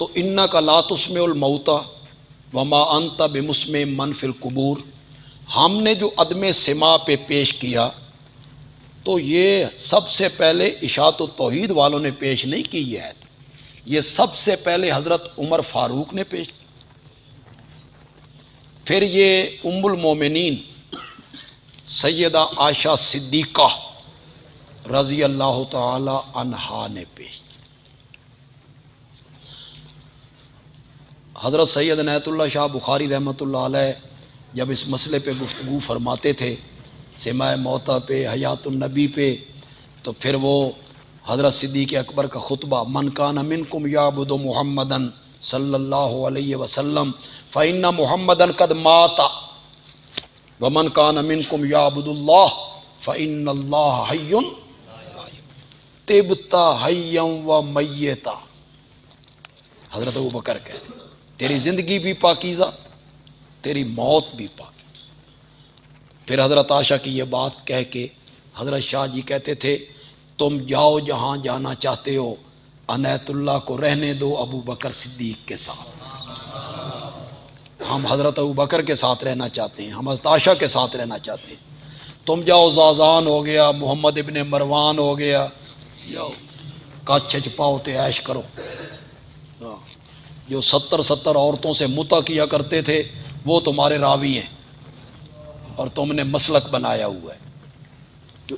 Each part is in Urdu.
تو انک لا تسمع الموتى وما انت بمسمع من فی القبور، ہم نے جو عدم سماع پہ پیش کیا تو یہ سب سے پہلے اشاعت التوحید والوں نے پیش نہیں کی، یہ سب سے پہلے حضرت عمر فاروق نے پیش کی، پھر یہ ام المومنین سیدہ عائشہ صدیقہ رضی اللہ تعالی عنہا نے پیش کی۔ حضرت سید عنایت اللہ شاہ بخاری رحمۃ اللہ علیہ جب اس مسئلے پہ گفتگو فرماتے تھے، سماع موتیٰ پہ، حیات النبی پہ، تو پھر وہ حضرت صدیق اکبر کا خطبہ من کان منکم یعبد محمدا صلی اللہ علیہ وسلم فإن محمدا قد مات ومن کان منکم یعبد اللہ فإن اللہ حی طبتا حیا و میتا۔ حضرت ابوبکر کہتے ہیں تیری زندگی بھی پاکیزہ، تیری موت بھی پاکیزہ۔ پھر حضرت عائشہ کی یہ بات کہہ کے حضرت شاہ جی کہتے تھے تم جاؤ جہاں جانا چاہتے ہو، عنایت اللہ کو رہنے دو ابو بکر صدیق کے ساتھ۔ ہم حضرت ابو بکر کے ساتھ رہنا چاہتے ہیں، ہم حضرت عائشہ کے ساتھ رہنا چاہتے ہیں۔ تم جاؤ، زازان ہو گیا، محمد ابن مروان ہو گیا، جاؤ کچھ چھپاؤ تے عیش کرو۔ جو 70 عورتوں سے متع کیا کرتے تھے وہ تمہارے راوی ہیں، اور تم نے مسلک بنایا ہوا ہے۔ جو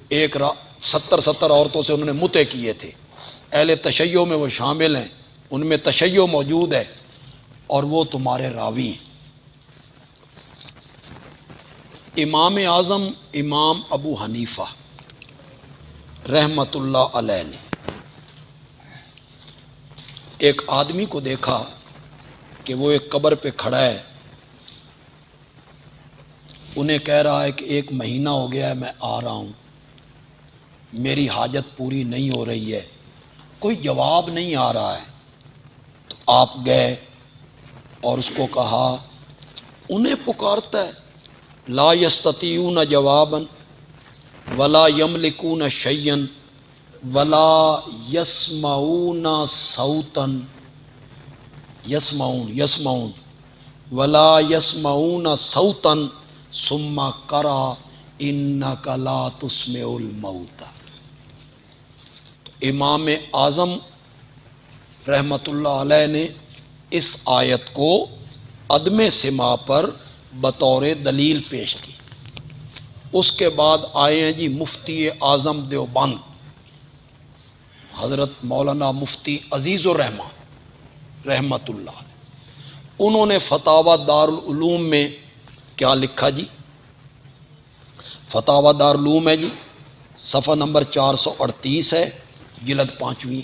70 عورتوں سے انہوں نے متع کیے تھے، اہل تشیع میں وہ شامل ہیں، ان میں تشیع موجود ہے، اور وہ تمہارے راوی ہیں۔ امام اعظم امام ابو حنیفہ رحمت اللہ علیہ نے ایک آدمی کو دیکھا کہ وہ ایک قبر پہ کھڑا ہے، انہیں کہہ رہا ہے کہ 1 مہینہ ہو گیا ہے میں آ رہا ہوں، میری حاجت پوری نہیں ہو رہی ہے، کوئی جواب نہیں آ رہا ہے۔ تو آپ گئے اور اس کو کہا، انہیں پکارتا ہے، لا یستطیعون جوابا ولا یملکون شیئا ولا یسمعون صوتا، یسمعون ولا یسمعون صوتا ثم قرأ انک لا تسمع الموتى۔ امام اعظم رحمت اللہ علیہ نے اس آیت کو عدم سماع پر بطور دلیل پیش کی۔ اس کے بعد آئے ہیں جی مفتی اعظم دیوبند حضرت مولانا مفتی عزیز الرحمان رحمت اللہ علیہ، انہوں نے فتاوی دارالعلوم میں کیا لکھا جی؟ فتاوی دارالعلوم ہے جی، صفحہ نمبر 438 ہے، جلد 5ویں۔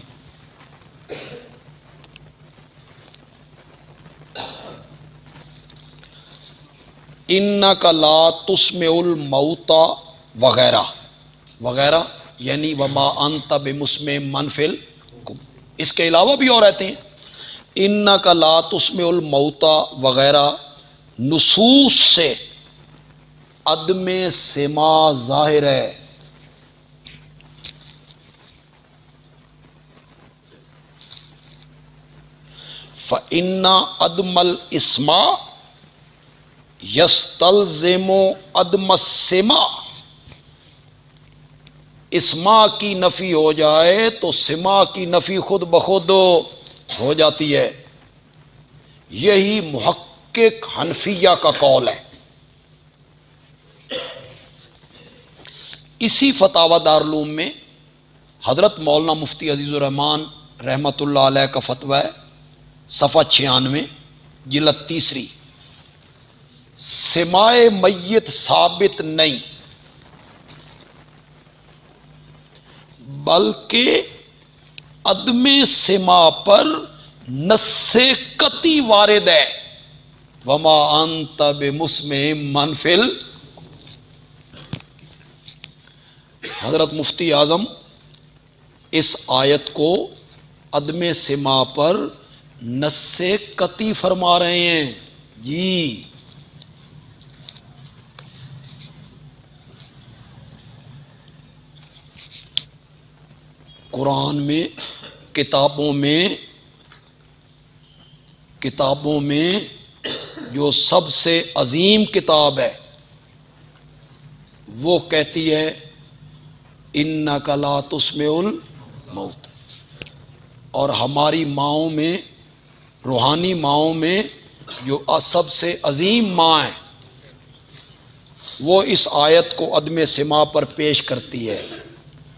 انک لا تسمع الموتى وغیرہ وغیرہ، یعنی وما انت بمسمع من فی القبور، اس کے علاوہ بھی اور آتے ہیں۔ انک لا تسمع الموتى وغیرہ نصوص سے عدم سماع ظاہر ہے۔ فإن عدم الاسماع یستلزم عدم السماع، اسماع کی نفی ہو جائے تو سماع کی نفی خود بخود ہو جاتی ہے۔ یہی محقق حنفیہ کا قول ہے۔ اسی فتاوی دارالعلوم میں حضرت مولانا مفتی عزیز الرحمان رحمت اللہ علیہ کا فتویٰ ہے، صفحہ 96 جلد 3، سماع میت ثابت نہیں بلکہ عدم سماع پر نص قطعی وارد ہے، وما انت بمسمع من فی القبور۔ حضرت مفتی اعظم اس آیت کو عدم سماع پر نص قطعی فرما رہے ہیں جی۔ قرآن میں، کتابوں میں کتابوں میں جو سب سے عظیم کتاب ہے وہ کہتی ہے انک لا تسمع الموت، اور ہماری ماؤں میں، روحانی ماؤں میں جو سب سے عظیم ماں ہے وہ اس آیت کو عدم سماع پر پیش کرتی ہے،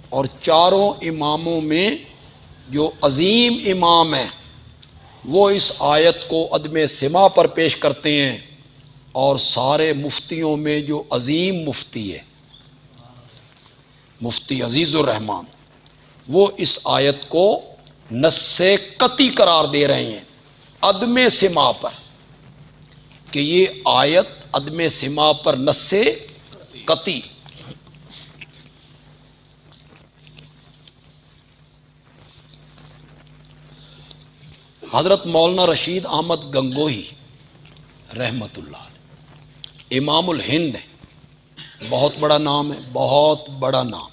اور چاروں اماموں میں جو عظیم امام ہیں وہ اس آیت کو عدم سماع پر پیش کرتے ہیں، اور سارے مفتیوں میں جو عظیم مفتی ہے مفتی عزیز الرحمان وہ اس آیت کو نص قطعی قرار دے رہے ہیں عدم سماع پر، کہ یہ آیت عدم سماع پر نص قطعی۔ حضرت مولانا رشید احمد گنگوہی رحمت اللہ علیہ امام الہند ہے، بہت بڑا نام ہے، بہت بڑا نام۔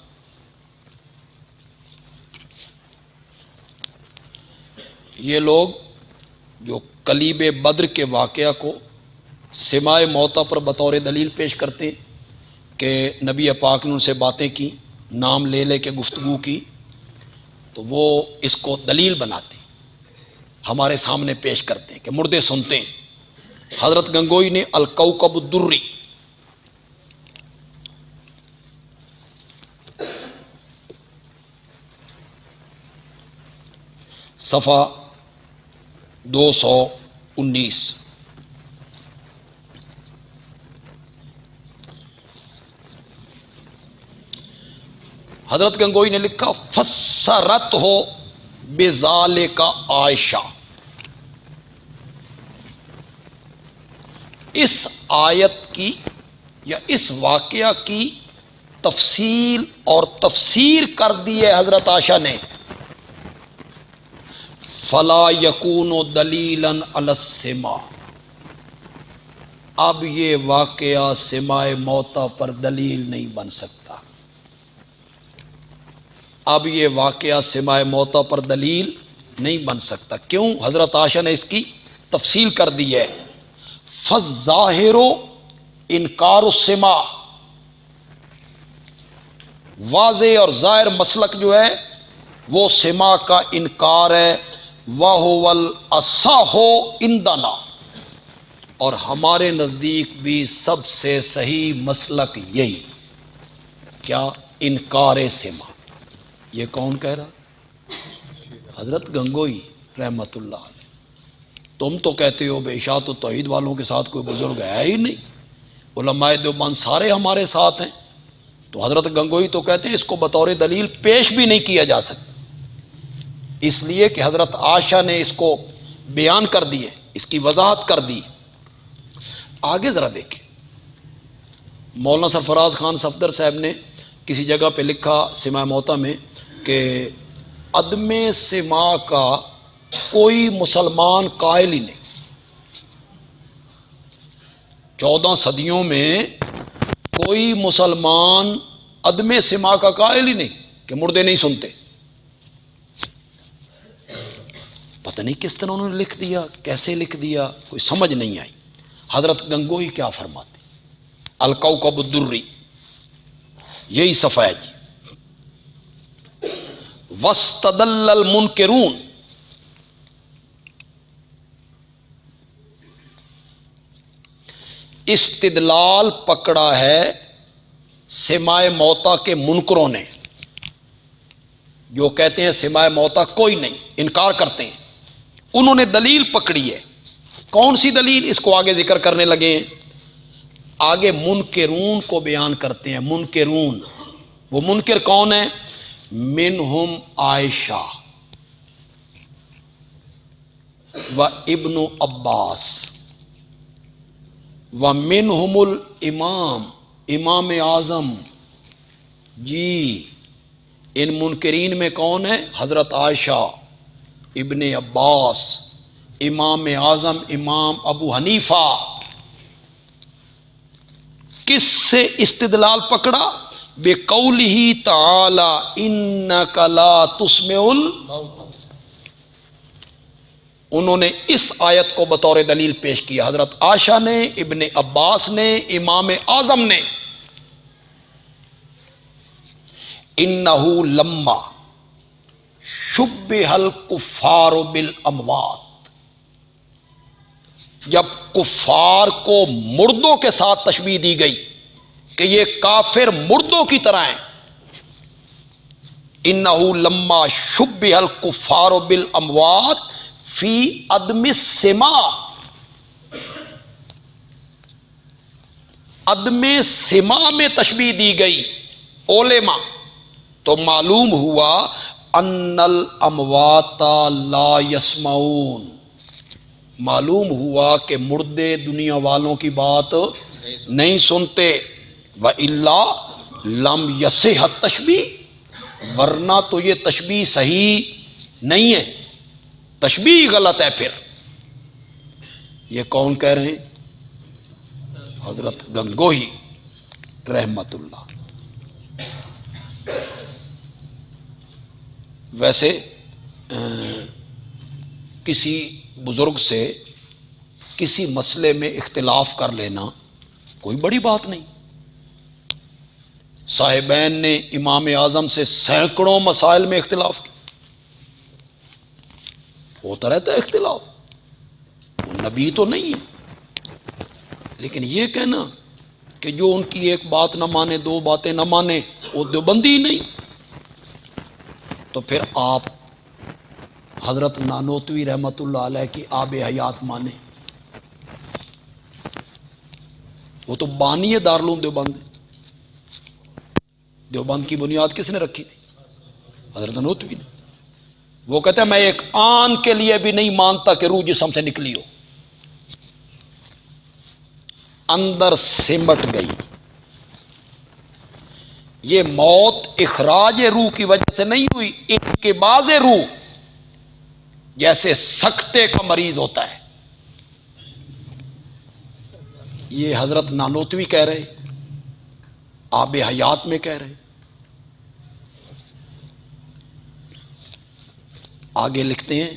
یہ لوگ جو کلیب بدر کے واقعہ کو سماع موتیٰ پر بطور دلیل پیش کرتے ہیں کہ نبی پاک نے ان سے باتیں کی، نام لے لے کے گفتگو کی، تو وہ اس کو دلیل بناتے ہیں، ہمارے سامنے پیش کرتے ہیں کہ مردے سنتے ہیں۔ حضرت گنگوئی نے الکوکب الدری صفحہ 219 حضرت گنگوئی نے لکھا فسرت ہو بذالک عائشہ، اس آیت کی یا اس واقعہ کی تفصیل اور تفسیر کر دی ہے حضرت عائشہ نے، فلا یکون دلیلا علی السماع، اب یہ واقعہ سماع موتیٰ پر دلیل نہیں بن سکتا، اب یہ واقعہ سماع موتیٰ پر دلیل نہیں بن سکتا۔ کیوں؟ حضرت عائشہ نے اس کی تفصیل کر دی ہے، فالظاہر انکار السماع، واضح اور ظاہر مسلک جو ہے وہ سماع کا انکار ہے، وَهُوَ الْأَصَحُّ عِندَنَا، اور ہمارے نزدیک بھی سب سے صحیح مسلک یہی، کیا؟ انکار سماع۔ یہ کون کہہ رہا؟ حضرت گنگوئی رحمت اللہ علیہ۔ تم تو کہتے ہو بے اشاعت و توحید والوں کے ساتھ کوئی بزرگ ہے ہی نہیں، علماء دیوبند سارے ہمارے ساتھ ہیں، تو حضرت گنگوئی تو کہتے ہیں اس کو بطور دلیل پیش بھی نہیں کیا جا سکتا، اس لیے کہ حضرت عائشہ نے اس کو بیان کر دی ہے، اس کی وضاحت کر دی۔ آگے ذرا دیکھیں، مولانا سرفراز خان صفدر صاحب نے کسی جگہ پہ لکھا سماع موتیٰ میں کہ عدم سماع کا کوئی مسلمان قائل ہی نہیں، 14 صدیوں میں کوئی مسلمان عدم سماع کا قائل ہی نہیں کہ مردے نہیں سنتے۔ پتہ نہیں کس طرح انہوں نے لکھ دیا، کیسے لکھ دیا، کوئی سمجھ نہیں آئی۔ حضرت گنگوئی کیا فرماتے؟ الکوکب الدری یہی صفحہ ہے جی، واستدل المنکرون، استدلال پکڑا ہے سماع موتیٰ کے منکروں نے، جو کہتے ہیں سماع موتیٰ کوئی نہیں، انکار کرتے ہیں، انہوں نے دلیل پکڑی ہے۔ کون سی دلیل؟ اس کو آگے ذکر کرنے لگے ہیں، آگے منکرون کو بیان کرتے ہیں۔ منکرون، وہ منکر کون ہے؟ منہم عائشہ و ابن عباس و منہم الامام، امام اعظم جی، ان منکرین میں کون ہے؟ حضرت عائشہ، ابن عباس، امام اعظم امام ابو حنیفہ۔ کس سے استدلال پکڑا؟ بقولہ تعالی انک لا تسمع الموتى، انہوں نے اس آیت کو بطور دلیل پیش کیا، حضرت عائشہ نے، ابن عباس نے، امام اعظم نے، انہو لما شبہ الکفار بالاموات، جب کفار کو مردوں کے ساتھ تشبیہ دی گئی کہ یہ کافر مردوں کی طرح ہیں، انہو لما شبہ الکفار بالاموات فی عدم السماع، عدم سماع میں تشبیہ دی گئی علماء، تو معلوم ہوا ان الاموات لا يسمعون، معلوم ہوا کہ مردے دنیا والوں کی بات نہیں سنتے، وَإِلَّا لَمْ يَصِحَ التَّشْبِیہ، ورنہ تو یہ تشبیہ صحیح نہیں ہے، تشبیہ غلط ہے۔ پھر یہ کون کہہ رہے ہیں؟ حضرت گنگوہی رحمت اللہ۔ ویسے کسی بزرگ سے کسی مسئلے میں اختلاف کر لینا کوئی بڑی بات نہیں۔ صاحبین نے امام اعظم سے سینکڑوں مسائل میں اختلاف کیا، ہوتا رہتا ہے اختلاف، وہ نبی تو نہیں ہے، لیکن یہ کہنا کہ جو ان کی ایک بات نہ مانے، دو باتیں نہ مانے، وہ دیوبندی نہیں۔ تو پھر آپ حضرت نانوتوی رحمت اللہ علیہ کی آب حیات مانے، وہ تو بانی دارالعلوم دیوبند ہے۔ دیوبند کی بنیاد کس نے رکھی تھی؟ حضرت نانوتوی نے۔ وہ کہتے ہیں میں ایک آن کے لیے بھی نہیں مانتا کہ روح جسم سے نکلی ہو، اندر سمٹ گئی۔ یہ موت اخراج روح کی وجہ سے نہیں ہوئی، انقباض روح، جیسے سکتے کا مریض ہوتا ہے۔ یہ حضرت نانوتوی کہہ رہے، آب حیات میں کہہ رہے۔ آگے لکھتے ہیں،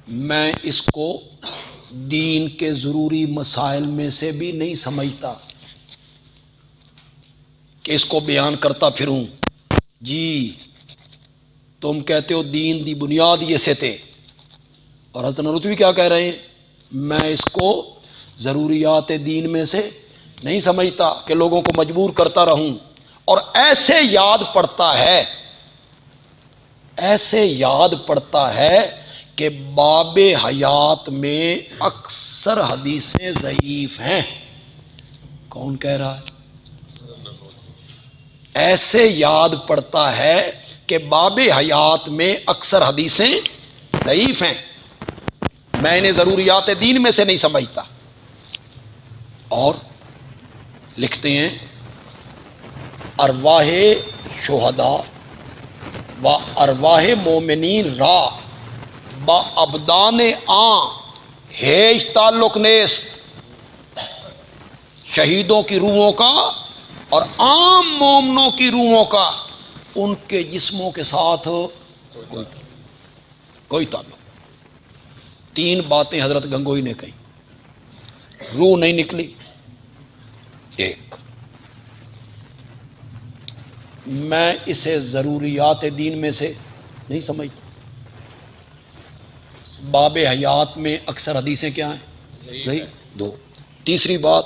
میں اس کو دین کے ضروری مسائل میں سے بھی نہیں سمجھتا کہ اس کو بیان کرتا پھروں۔ جی تم کہتے ہو دین دی بنیاد یہ سے تھے، اور حضرت نانوتوی کیا کہہ رہے ہیں؟ میں اس کو ضروریات دین میں سے نہیں سمجھتا کہ لوگوں کو مجبور کرتا رہوں، اور ایسے یاد پڑتا ہے، ایسے یاد پڑتا ہے کہ باب حیات میں اکثر حدیثیں ضعیف ہیں۔ کون کہہ رہا ہے؟ ایسے یاد پڑتا ہے کہ باب حیات میں اکثر حدیثیں ضعیف ہیں، میں انہیں ضروریات دین میں سے نہیں سمجھتا۔ اور لکھتے ہیں، ارواح شہداء و ارواح مومنین را با ابدان ہیج تعلق نیست، شہیدوں کی روحوں کا اور عام مومنوں کی روحوں کا ان کے جسموں کے ساتھ کوئی تعلق۔ تین باتیں حضرت گنگوئی نے کہی، روح نہیں نکلی، ایک میں اسے ضروریات دین میں سے نہیں سمجھتا، باب حیات میں اکثر حدیثیں کیا ہیں؟ صحیح۔ دو، تیسری بات،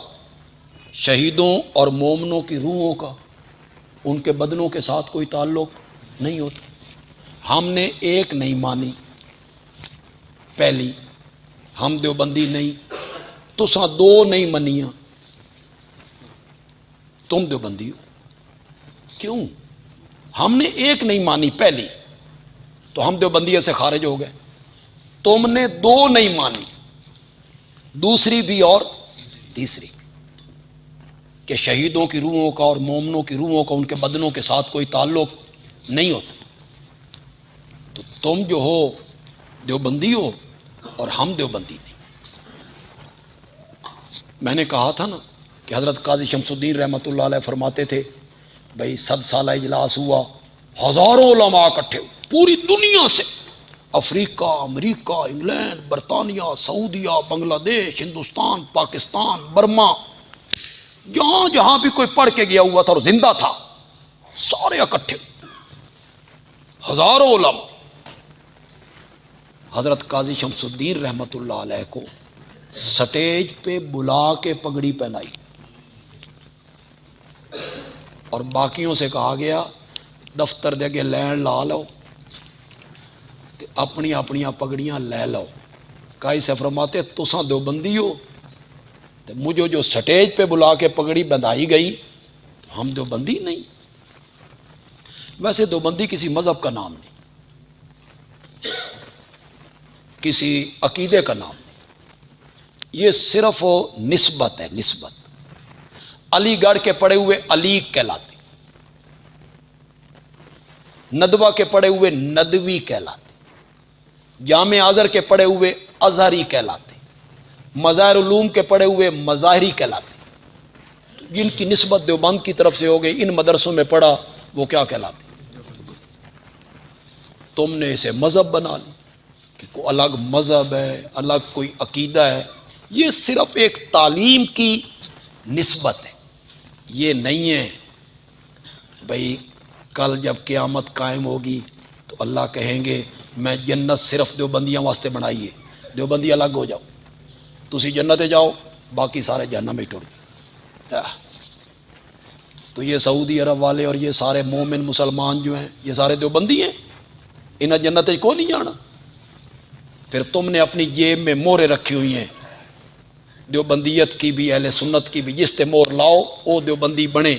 شہیدوں اور مومنوں کی روحوں کا ان کے بدنوں کے ساتھ کوئی تعلق نہیں ہوتا۔ ہم نے ایک نہیں مانی، پہلی ہم دیوبندی نہیں، تساں دو نہیں منیاں، تم دیوبندی ہو۔ کیوں؟ ہم نے ایک نہیں مانی پہلی، تو ہم دیوبندیے سے خارج ہو گئے۔ تم نے دو نہیں مانی، دوسری بھی اور تیسری، کہ شہیدوں کی روحوں کا اور مومنوں کی روحوں کا ان کے بدنوں کے ساتھ کوئی تعلق نہیں ہوتا۔ تو تم جو ہو دیوبندی ہو اور ہم دیوبندی نہیں۔ میں نے کہا تھا نا کہ حضرت قاضی شمس الدین رحمت اللہ علیہ فرماتے تھے، بھائی 100 سالہ اجلاس ہوا، ہزاروں علماء اکٹھے ہوئے پوری دنیا سے، افریقہ، امریکہ، انگلینڈ، برطانیہ، سعودیہ، بنگلہ دیش، ہندوستان، پاکستان، برما، جہاں جہاں بھی کوئی پڑھ کے گیا ہوا تھا اور زندہ تھا، سارے اکٹھے، ہزاروں علماء حضرت قاضی شمس الدین رحمت اللہ علیہ کو سٹیج پہ بلا کے پگڑی پہنائی اور باقیوں سے کہا گیا دفتر دے کے لین لا لو تے اپنی اپنی پگڑیاں لے لو. کائی سے فرماتے تساں دیوبندی ہو تے مجھے جو سٹیج پہ بلا کے پگڑی بندھائی گئی ہم دیوبندی نہیں. ویسے دیوبندی کسی مذہب کا نام نہیں، کسی عقیدے کا نام نہیں، یہ صرف نسبت ہے، نسبت. علی گڑھ کے پڑے ہوئے علی کہلاتے، ندوہ کے پڑے ہوئے ندوی کہلاتے، جامع ازہر کے پڑے ہوئے ازہری کہلاتے، مظاہر علوم کے پڑے ہوئے مظاہری کہلاتے. جن کی نسبت دیوبند کی طرف سے ہو گئی، ان مدرسوں میں پڑھا، وہ کیا کہلاتے؟ تم نے اسے مذہب بنا لی کہ کوئی الگ مذہب ہے، الگ کوئی عقیدہ ہے. یہ صرف ایک تعلیم کی نسبت ہے، یہ نہیں ہے بھائی کل جب قیامت قائم ہوگی تو اللہ کہیں گے میں جنت صرف دیوبندیاں واسطے بنائی ہے، دیوبندی الگ ہو جاؤ، تسی جنت جاؤ، باقی سارے جہنم میں ٹر جاؤ. تو یہ سعودی عرب والے اور یہ سارے مومن مسلمان جو ہیں یہ سارے دیوبندی ہیں، انہیں جنت کو نہیں جانا. پھر تم نے اپنی جیب میں مورے رکھی ہوئی ہیں، دیوبندیت کی بھی اہل سنت کی بھی. جس تے مور لاؤ وہ دیوبندی بنے،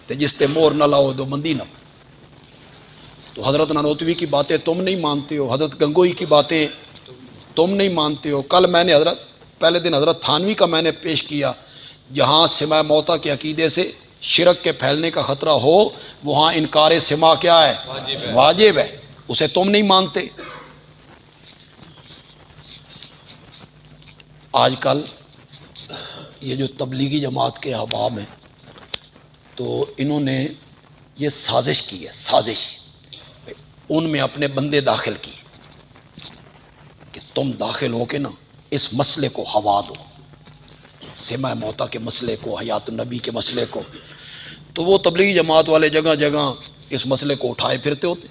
تے جس تے مور نہ لاؤ دیوبندی نہ. تو حضرت نانوتوی کی باتیں تم نہیں مانتے ہو، حضرت گنگوئی کی باتیں تم نہیں مانتے ہو. کل میں نے پہلے دن حضرت تھانوی کا میں نے پیش کیا، جہاں سماع موتا کے عقیدے سے شرک کے پھیلنے کا خطرہ ہو وہاں انکار سماع کیا ہے؟ واجب ہے. اسے تم نہیں مانتے. آج کل یہ جو تبلیغی جماعت کے احباب ہیں تو انہوں نے یہ سازش کی ہے، سازش. ان میں اپنے بندے داخل کیے کہ تم داخل ہو کے نا اس مسئلے کو ہوا دو، سماع موتا کے مسئلے کو، حیات النبی کے مسئلے کو. تو وہ تبلیغی جماعت والے جگہ جگہ اس مسئلے کو اٹھائے پھرتے ہوتے.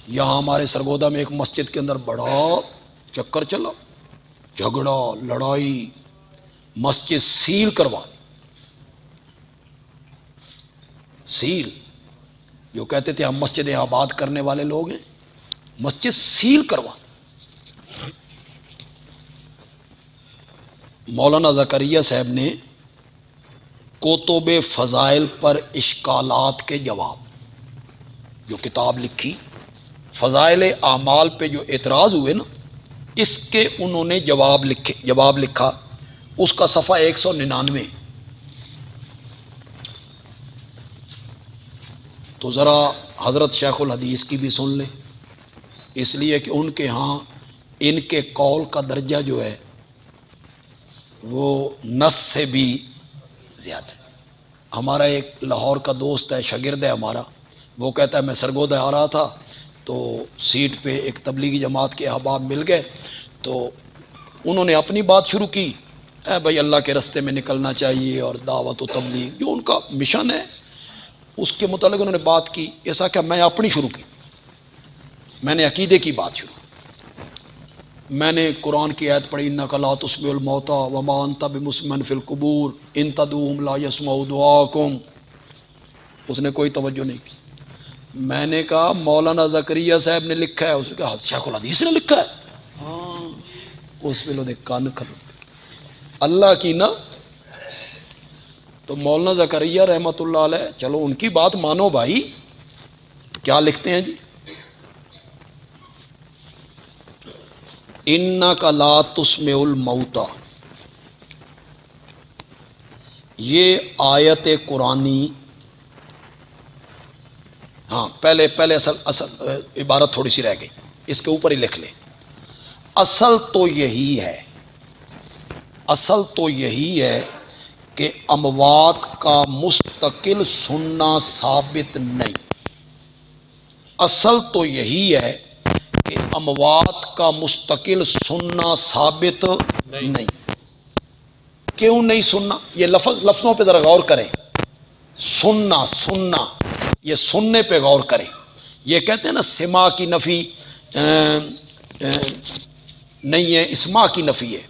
یہاں ہمارے سرگودا میں ایک مسجد کے اندر بڑا چکر چلا، جھگڑا، لڑائی، مسجد سیل کروا دی. سیل، جو کہتے تھے ہم مسجدیں آباد کرنے والے لوگ ہیں، مسجد سیل کروا دی. مولانا زکریا صاحب نے کتب فضائل پر اشکالات کے جواب جو کتاب لکھی، فضائل اعمال پہ جو اعتراض ہوئے نا اس کے انہوں نے جواب لکھا. اس کا صفحہ 199. تو ذرا حضرت شیخ الحدیث کی بھی سن لیں، اس لیے کہ ان کے ہاں ان کے قول کا درجہ جو ہے وہ نص سے بھی زیادہ ہے. ہمارا ایک لاہور کا دوست ہے، شاگرد ہے ہمارا، وہ کہتا ہے میں سرگودا آ رہا تھا تو سیٹ پہ ایک تبلیغی جماعت کے احباب مل گئے تو انہوں نے اپنی بات شروع کی، اے بھائی اللہ کے رستے میں نکلنا چاہیے اور دعوت و تبلیغ جو ان کا مشن ہے اس کے متعلق انہوں نے بات کی. ایسا کہ میں اپنی شروع کی، میں نے عقیدے کی بات شروع، میں نے قرآن کی آیت پڑھی انک لا تسمع الموتى وما انت بمسمع فی القبور ان تدعوهم لا يسمعوا دعاءکم. اس نے کوئی توجہ نہیں کی. میں نے کہا مولانا زکریا صاحب نے لکھا ہے. اس نے کہا شیخ الحدیث نے لکھا ہے؟ ہاں. اس ویلے کان کھل اللہ کی نا. تو مولانا زکریا رحمت اللہ علیہ، چلو ان کی بات مانو بھائی. کیا لکھتے ہیں جی؟ انک لا تسمع الموتى، یہ آیت قرآنی. ہاں پہلے اصل عبارت تھوڑی سی رہ گئی، اس کے اوپر ہی لکھ لیں. اصل تو یہی ہے، اصل تو یہی ہے کہ اموات کا مستقل سننا ثابت نہیں. اصل تو یہی ہے کہ اموات کا مستقل سننا ثابت نہیں۔ کیوں نہیں سننا؟ یہ لفظوں پہ ذرا غور کریں۔ سننا یہ سننے پہ غور کریں۔ یہ کہتے ہیں نا سما کی نفی نہیں ہے، اسما کی نفی ہے۔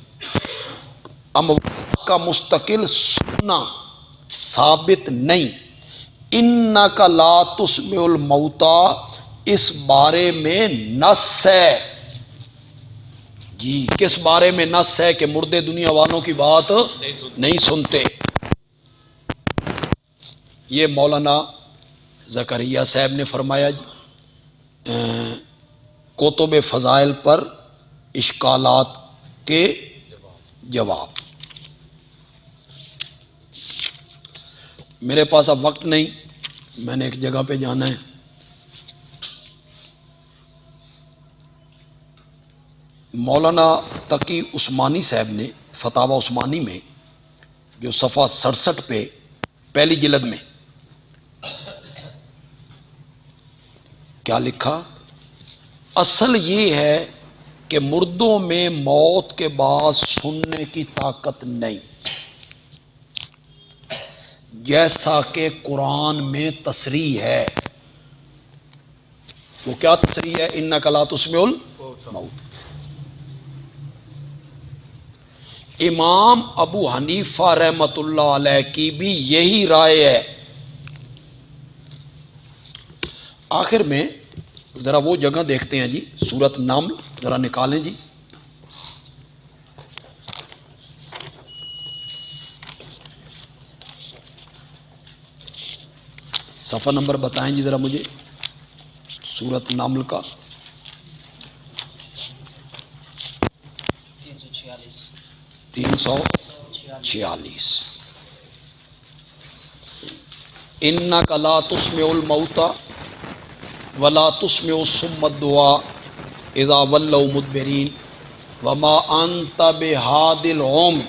اموات کا مستقل سننا ثابت نہیں۔ انک لا تسمع الموتى، اس بارے میں نص ہے جی۔ کس بارے میں نص ہے؟ کہ مردے دنیا والوں کی بات نہیں سنتے۔ یہ مولانا زکریا صاحب نے فرمایا جی کتب فضائل پر اشکالات کے جواب۔ میرے پاس اب وقت نہیں، میں نے ایک جگہ پہ جانا ہے۔ مولانا تقی عثمانی صاحب نے فتاوی عثمانی میں جو صفحہ 67 پہ پہلی جلد میں کیا لکھا؟ اصل یہ ہے کہ مردوں میں موت کے بعد سننے کی طاقت نہیں، جیسا کہ قرآن میں تصریح ہے۔ وہ کیا تصریح ہے؟ انک لا تسمع الموت۔ امام ابو حنیفہ رحمۃ اللہ علیہ کی بھی یہی رائے ہے۔ آخر میں ذرا وہ جگہ دیکھتے ہیں جی، سورۃ نمل ذرا نکالیں جی۔ صفحہ نمبر بتائیں جی ذرا مجھے، سورۃ نمل کا 346۔ انک لا تسمع الموتى ولا تسمع الصم الدعاء اذا ولوا مدبرین وما انت بهاد العمي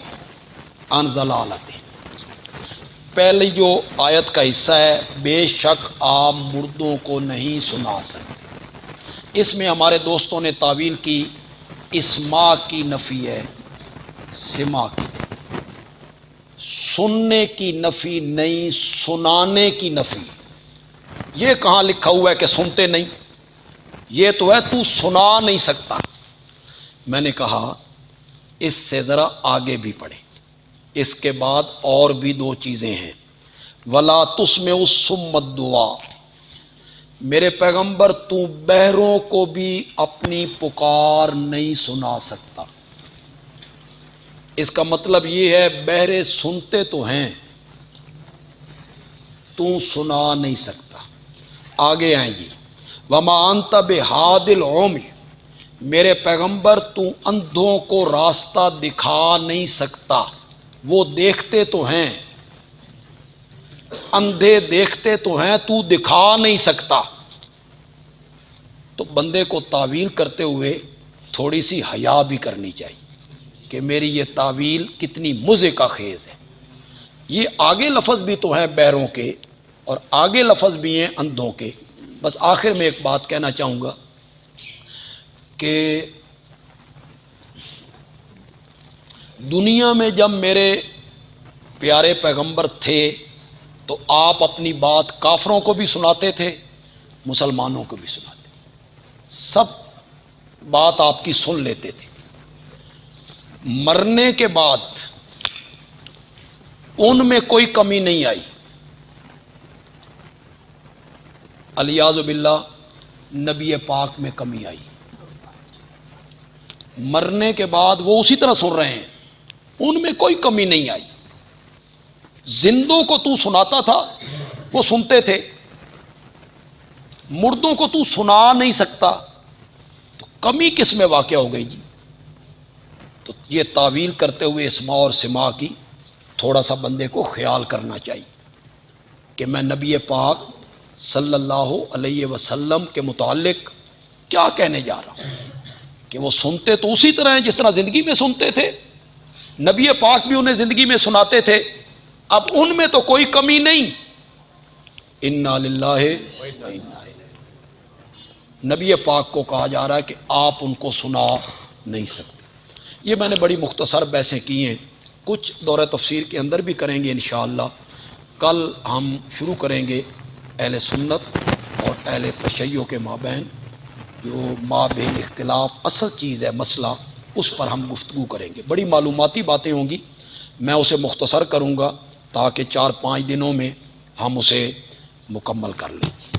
عن ضلالتهم۔ پہلی جو آیت کا حصہ ہے، بے شک آپ مردوں کو نہیں سنا سکتے، اس میں ہمارے دوستوں نے تعویل کی اسماع کی نفی ہے، سماع کی سننے کی نفی نہیں، سنانے کی نفی۔ یہ کہاں لکھا ہوا ہے کہ سنتے نہیں؟ یہ تو ہے تو سنا نہیں سکتا۔ میں نے کہا اس سے ذرا آگے بھی پڑھیں، اس کے بعد اور بھی دو چیزیں ہیں۔ ولا تسمع الصم الدعاء، میرے پیغمبر تو بہروں کو بھی اپنی پکار نہیں سنا سکتا۔ اس کا مطلب یہ ہے بہرے سنتے تو ہیں، تو سنا نہیں سکتا۔ آگے آئیں جی، وما انت بہاد العمی، میرے پیغمبر تو اندھوں کو راستہ دکھا نہیں سکتا۔ وہ دیکھتے تو ہیں، اندھے دیکھتے تو ہیں، تو دکھا نہیں سکتا۔ تو بندے کو تعویل کرتے ہوئے تھوڑی سی حیا بھی کرنی چاہیے کہ میری یہ تعویل کتنی مضحکہ خیز ہے۔ یہ آگے لفظ بھی تو ہیں بہروں کے اور آگے لفظ بھی ہیں اندھوں کے۔ بس آخر میں ایک بات کہنا چاہوں گا کہ دنیا میں جب میرے پیارے پیغمبر تھے تو آپ اپنی بات کافروں کو بھی سناتے تھے، مسلمانوں کو بھی سناتے تھے، سب بات آپ کی سن لیتے تھے۔ مرنے کے بعد ان میں کوئی کمی نہیں آئی۔ الیاذ باللہ نبی پاک میں کمی آئی۔ مرنے کے بعد وہ اسی طرح سن رہے ہیں، ان میں کوئی کمی نہیں آئی۔ زندوں کو تو سناتا تھا، وہ سنتے تھے، مردوں کو تو سنا نہیں سکتا، تو کمی کس میں واقع ہو گئی جی؟ تو یہ تعویل کرتے ہوئے اسماع اور سماع کی تھوڑا سا بندے کو خیال کرنا چاہیے کہ میں نبی پاک صلی اللہ علیہ وسلم کے متعلق کیا کہنے جا رہا ہوں کہ وہ سنتے تو اسی طرح ہیں جس طرح زندگی میں سنتے تھے، نبی پاک بھی انہیں زندگی میں سناتے تھے، اب ان میں تو کوئی کمی نہیں۔ انا للہ و انا الیہ۔ نبی پاک کو کہا جا رہا ہے کہ آپ ان کو سنا نہیں سکتے۔ یہ میں نے بڑی مختصر بحثیں کی ہیں، کچھ دورہ تفسیر کے اندر بھی کریں گے انشاءاللہ۔ کل ہم شروع کریں گے اہل سنت اور اہل تشیع کے مابین جو مابین اختلاف اصل چیز ہے، مسئلہ، اس پر ہم گفتگو کریں گے۔ بڑی معلوماتی باتیں ہوں گی، میں اسے مختصر کروں گا تاکہ 4-5 دنوں میں ہم اسے مکمل کر لیں۔